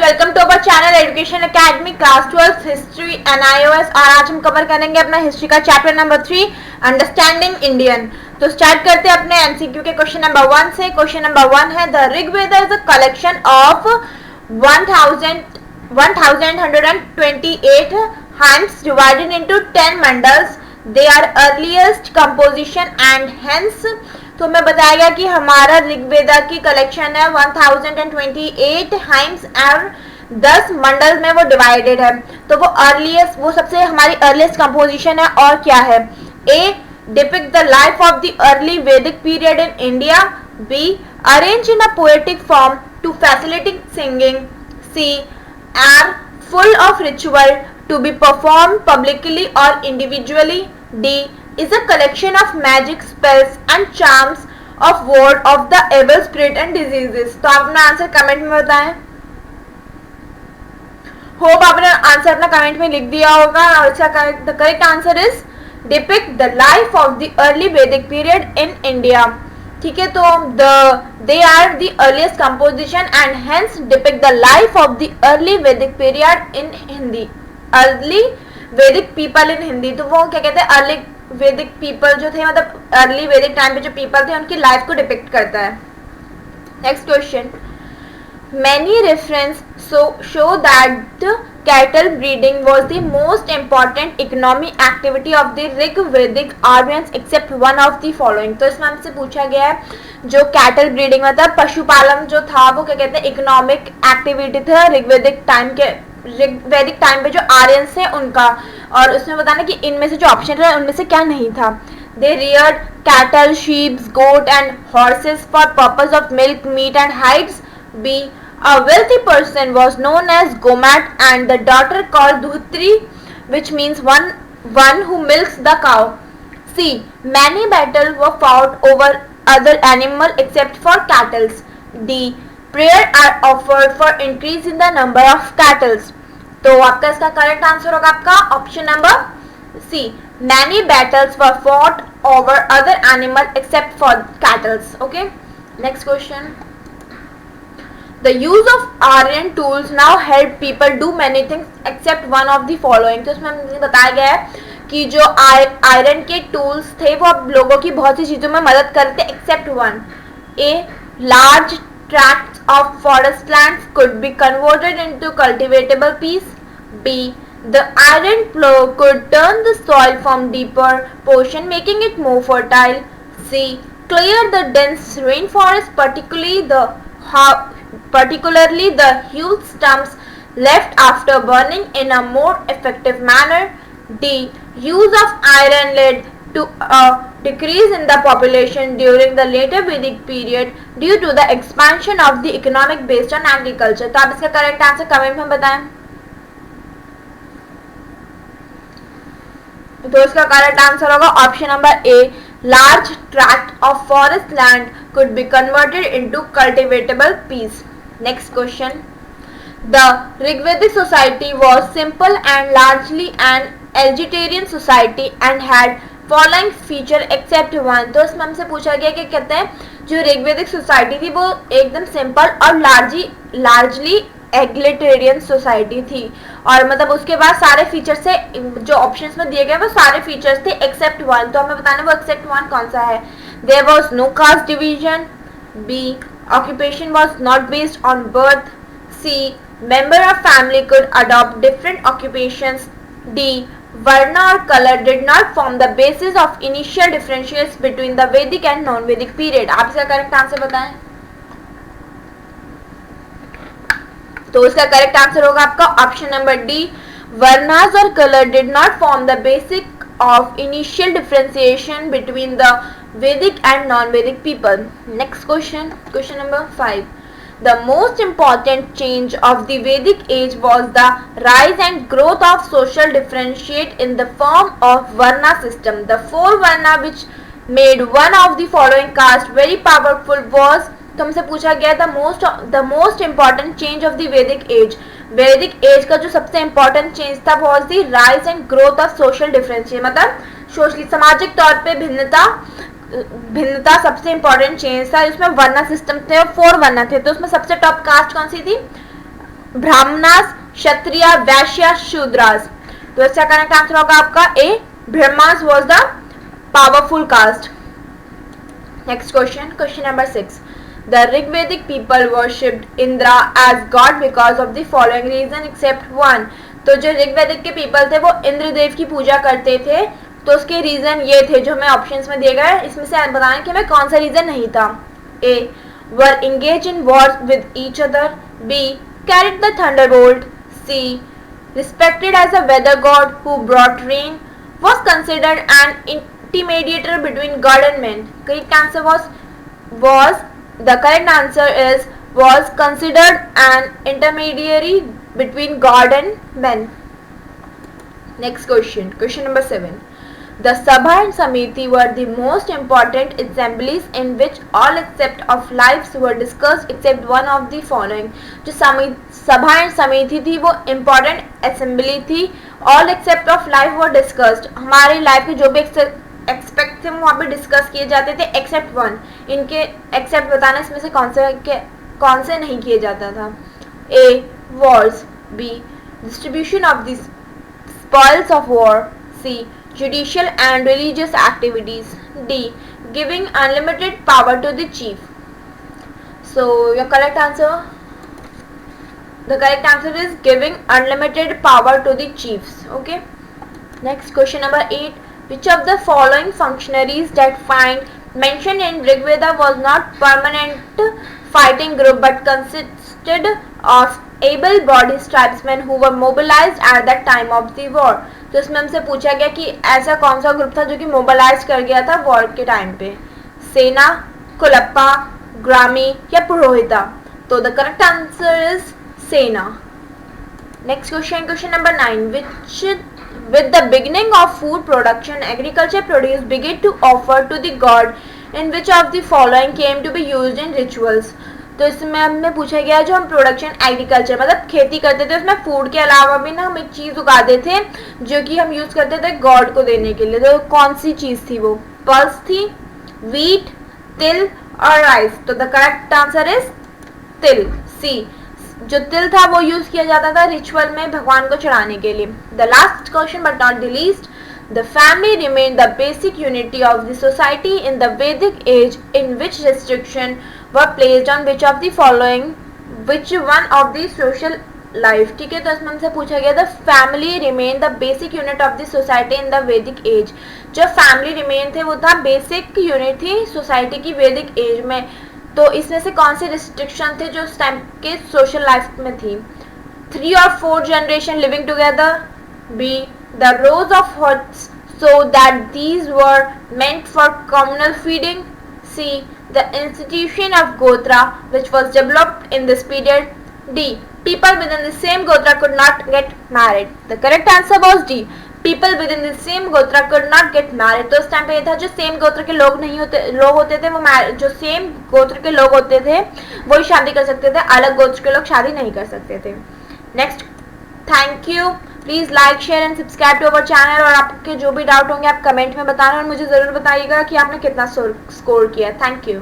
Welcome to our channel education academy class 12 history and IOS. और आज हम cover करेंगे अपना हिस्ट्री का चैप्टर नंबर 3 अंडरस्टैंडिंग इंडियन। तो स्टार्ट करते हैं अपने एमसीक्यू के क्वेश्चन नंबर 1 से। क्वेश्चन नंबर 1 है the Rigveda is a collection of 1128 hymns divided into 10 mandals. They are earliest composition and hence तो मैं बताया गया कि हमारा ऋग्वेदा की कलेक्शन है 1028 हाइम्स और 10 मंडल में वो डिवाइडेड है। तो वो अर्लीस्ट, वो सबसे हमारी अर्लीस्ट कंपोजिशन है। और क्या है? A depict the life of the early Vedic period in India. B arrange in a poetic form to facilitate singing. C are full of ritual to be perform publicly और individually. D is a collection of magic spells and charms of ward of the evil spirit and diseases। तो आप अपना answer comment में बताएं। Hope आपने answer अपना comment में लिख दिया होगा। और इसका correct answer is depict the life of the early Vedic period in India. ठीक है, तो they are the earliest composition and hence depict the life of the early Vedic period in Hindi. Early Vedic people in Hindi, तो वो क्या कहते हैं? Early Vedic people जो थे, मतलब अर्ली वैदिक टाइम पे जो पीपल थे उनकी लाइफ को डिपिक्ट करता है। Next question, many reference show that cattle breeding was the most important economy activity of the Rigvedic Aryans accept one of the following. तो इसमें हमसे पूछा गया है जो कैटल ब्रीडिंग मतलब पशुपालन जो था वो क्या कहते हैं? इकोनॉमिक एक्टिविटी था ऋग्वेदिक टाइम पे जो आर्यंस थे उनका। और उसमें बताना कि इनमें से जो ऑप्शन है उनमें से क्या नहीं था। They reared cattle, sheep, goat and horses for purpose of milk, meat and hides. B a wealthy person was known as gomat and the daughter called dhutri which means one who milks the cow. C many battles were fought over other animal except for cattle. D prayer are offered for increase in the number of cattle. तो आपका इसका correct answer होगा आपका option number C, many battles were fought over other animal except for cattles. Okay, next question, the use of iron tools now help people do many things except one of the following. तो इसमें बताया गया है कि जो iron के tools थे वो अब लोगों की बहुत सी चीजों में मदद करते except one. A large tracts of forest lands could be converted into cultivatable peas. B the iron plow could turn the soil from deeper portion making it more fertile. C clear the dense rainforest, particularly the huge stumps left after burning in a more effective manner. D use of iron led to decrease in the population during the later Vedic period due to the expansion of the economic based on agriculture। तो आप इसका correct answer comment में बताएं। तो इसका correct answer होगा option number A, large tract of forest land could be converted into cultivatable piece. Next question, the Rigvedic society was simple and largely an egalitarian society and had following feature except one. तो इसमें हमसे पूछा गया कि कहते हैं जो ऋग्वेदिक society थी वो एकदम सिंपल और लार्जली एग्लिटेरियन सोसाइटी थी। और मतलब उसके बाद सारे फीचर्स से जो ऑप्शंस में दिए गए वो सारे फीचर्स थे एक्सेप्ट वन। तो हमें बताना वो एक्सेप्ट वन कौन सा है। There was no caste division. B occupation was not based on birth. C member of family could adopt different occupations. D Varna or color did not form the basis of initial differentials between the Vedic and non-Vedic period। आप इसका correct answer बताएं। तो इसका correct answer होगा आपका option number D, Varnas or color did not form the basic of initial differentiation between the Vedic and non-Vedic people। Next question, question number 5. The most important change of the Vedic age was the rise and growth of social differentiate in the form of Varna system. The four Varna which made one of the following caste very powerful was, तो हमसे पूछा गया the most important change of the Vedic age। वैदिक as का जो सबसे important change था was the rise and growth of social differentiate, मतलब सामाजिक तौर पे भिन्नता सबसे इंपॉर्टेंट चेंज था। उसमें वर्ना सिस्टम थे और 4 वर्ना थे। तो उसमें सबसे टॉप कास्ट कौन सी थी? ब्राह्मणास, क्षत्रिय, वैश्य, शूद्रास। तो इसका करेक्ट आंसर होगा आपका A, Brahmas was the powerful caste. Next question, question number 6. The Rigvedic people worshipped Indra as god because of the following reason except one. तो जो ऋग्वेदिक के पीपल थे वो इंद्रदेव की पूजा करते थे, तो उसके रीजन ये थे जो हमें ऑप्शंस में दिए गए, इसमें से बताना कि हमें कौन सा रीजन नहीं था. ए, were engaged in wars with each other. B, carried the thunderbolt. C, respected as a weather god who brought rain. Was considered an intermediator between god and man. Correct answer was the correct answer is was considered an intermediary between God and men. Next question, question number 7. The Sabha and Samiti were the most important assemblies in which all aspects of lives were discussed except one of the following. जो सभा and समिति थी वो important assembly थी, all except of life were discussed. हमारी life के जो भी एक्सपेक्ट थे वहाँ पे डिस्कस किए जाते थे एक्सेप्ट वन. इनके एक्सेप्ट बताना इसमें से कौन से नहीं किए जाता था. A, wars. B, distribution of the spoils of war. C, judicial and religious activities. D, giving unlimited power to the chief. So your correct answer, the correct answer is giving unlimited power to the chiefs. Okay, next question number 8. Which of the following functionaries that find mentioned in Rigveda was not permanent fighting group but consisted of able-bodied tribesmen who were mobilized at the time of the war? तो इसमें हमसे पूछा गया कि ऐसा कौन सा group था जो कि मोबिलाइज कर गया था वॉर के टाइम पे. सेना, कुलप्पा, ग्रामी या पुरोहिता. तो द करेक्ट आंसर इज सेना. Next question, question number 9. With the beginning of food production, agriculture produce began to offer to the god. In which of the following came to be used in rituals? तो इसमें हमें पूछा गया जो हम production agriculture मतलब खेती करते थे उसमें फूड के अलावा भी ना हम एक चीज़ उगाते थे जो कि हम यूज़ करते थे गॉड को देने के लिए. तो कौन सी चीज़ थी वो? पल्स थी, वीट, तिल और राइस. तो द करेक्ट आंसर इज तिल, सी. जो तिल था वो यूज किया जाता था रिचुअल में भगवान को चढ़ाने के लिए. The last question but not the least. The family remain the basic unity of the society in the Vedic age in which restriction were placed on which of the following which one of the social life. ठीक है, तो इसमें हमसे पूछा गया the family remain the basic unit of the society in the Vedic age. जो family remain थे वो था बेसिक यूनिट थी सोसाइटी की वैदिक एज में. तो इसमें से कौन से रिस्ट्रिक्शन थे जो उस टाइम के सोशल लाइफ में थी? 3 or 4 generation living together. B, the rows of huts so that these were meant for communal feeding. C, the institution of gotra which was developed in this period. D, people within the same gotra could not get married. The correct answer was D. People within the same gotra could not get married. तो उस time पे ये था जो same गोत्र के लोग होते थे वो जो सेम गोत्र के लोग होते थे वही शादी कर सकते थे, अलग गोत्र के लोग शादी नहीं कर सकते थे. Next, thank you. Please like, share and subscribe to our channel. और आपके जो भी डाउट होंगे आप कमेंट में बताना और मुझे जरूर बताइएगा कि आपने कितना स्कोर किया. Thank you.